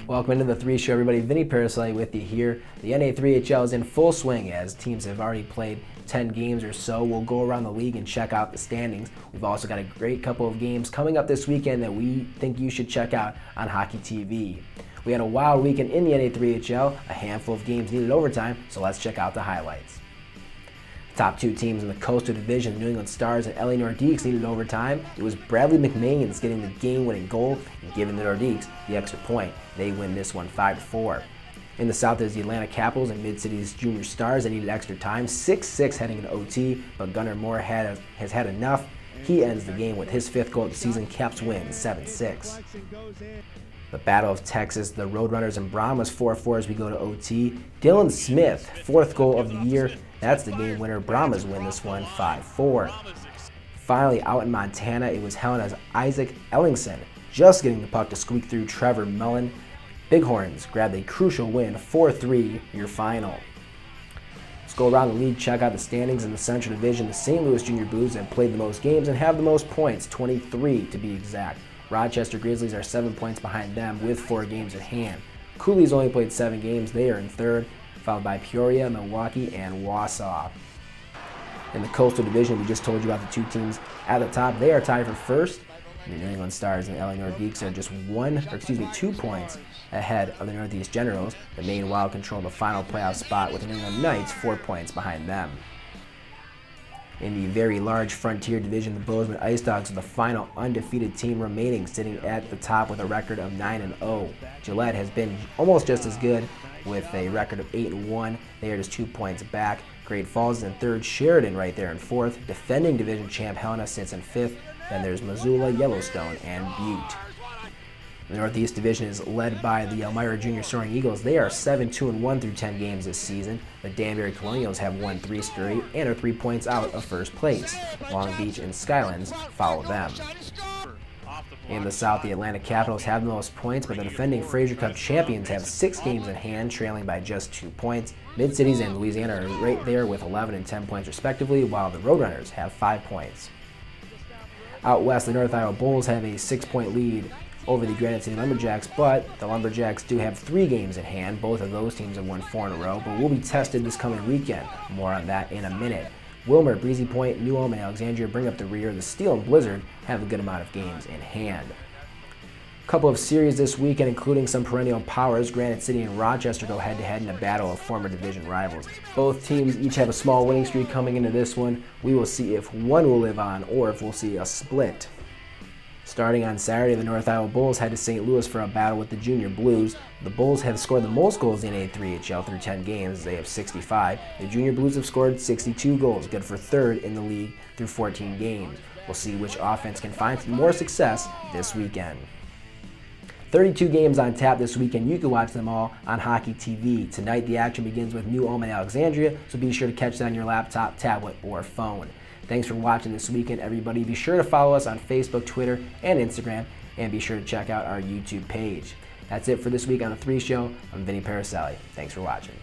Welcome into the 3 Show, everybody. Vinny Paraselli with you here. The NA3HL is in full swing as teams have already played 10 games or so. We'll go around the league and check out the standings. We've also got a great couple of games coming up this weekend that we think you should check out on Hockey TV. We had a wild weekend in the NA3HL, a handful of games needed overtime, so let's check out the highlights. Top 2 teams in the Coastal Division, the New England Stars and LA Nordiques, needed overtime. It was Bradley McMahon's getting the game-winning goal and giving the Nordiques the extra point. They win this one 5-4. In the South is the Atlanta Capitals and Mid-City's Junior Stars that needed extra time, 6-6 heading into OT, but Gunnar Moore has had enough. He ends the game with his 5th goal of the season. Caps win 7-6. The Battle of Texas, the Roadrunners and Brahmas 4-4 as we go to OT. Dylan Smith, 4th goal of the year. That's the game winner. Brahmas win this one 5-4. Finally, out in Montana, it was Helena's Isaac Ellingson just getting the puck to squeak through Trevor Mullen. Bighorns grabbed a crucial win, 4-3, your final. Let's go around the league, check out the standings in the Central Division. The St. Louis Junior Blues have played the most games and have the most points, 23 to be exact. Rochester Grizzlies are 7 points behind them with 4 games at hand. Cooley's only played 7 games. They are in 3rd, followed by Peoria, Milwaukee, and Wausau. In the Coastal Division, we just told you about the 2 teams at the top. They are tied for 1st. The New England Stars and LA Nordiques are just 2 points ahead of the Northeast Generals. The Maine Wild control the final playoff spot with the New England Knights 4 points behind them. In the very large Frontier Division, the Bozeman Ice Dogs are the final undefeated team remaining, sitting at the top with a record of 9-0. Gillette has been almost just as good with a record of 8-1. They are just 2 points back. Great Falls is in 3rd, Sheridan right there in 4th. Defending division champ Helena sits in 5th. Then there's Missoula, Yellowstone, and Butte. The Northeast Division is led by the Elmira Junior Soaring Eagles. They are 7-2-1 through 10 games this season. The Danbury Colonials have won 3 straight and are 3 points out of 1st place. Long Beach and Skylands follow them. In the South, the Atlanta Capitals have the most points, but the defending Fraser Cup champions have 6 games in hand, trailing by just 2 points. Mid-Cities and Louisiana are right there with 11 and 10 points respectively, while the Roadrunners have 5 points. Out west, the North Iowa Bulls have a 6-point lead over the Granite City Lumberjacks, but the Lumberjacks do have 3 games in hand. Both of those teams have won 4 in a row, but will be tested this coming weekend. More on that in a minute. Wilmer, Breezy Point, New Ulm, and Alexandria bring up the rear. The Steel and Blizzard have a good amount of games in hand. A couple of series this weekend, including some perennial powers. Granite City and Rochester go head-to-head in a battle of former division rivals. Both teams each have a small winning streak coming into this one. We will see if one will live on or if we'll see a split. Starting on Saturday, the North Iowa Bulls head to St. Louis for a battle with the Junior Blues. The Bulls have scored the most goals in A3HL through 10 games. They have 65. The Junior Blues have scored 62 goals, good for 3rd in the league through 14 games. We'll see which offense can find more success this weekend. 32 games on tap this weekend. You can watch them all on Hockey TV. Tonight, the action begins with New Ulm and Alexandria, so be sure to catch that on your laptop, tablet, or phone. Thanks for watching this weekend, everybody. Be sure to follow us on Facebook, Twitter, and Instagram, and be sure to check out our YouTube page. That's it for this week on The 3 Show. I'm Vinny Paraselli. Thanks for watching.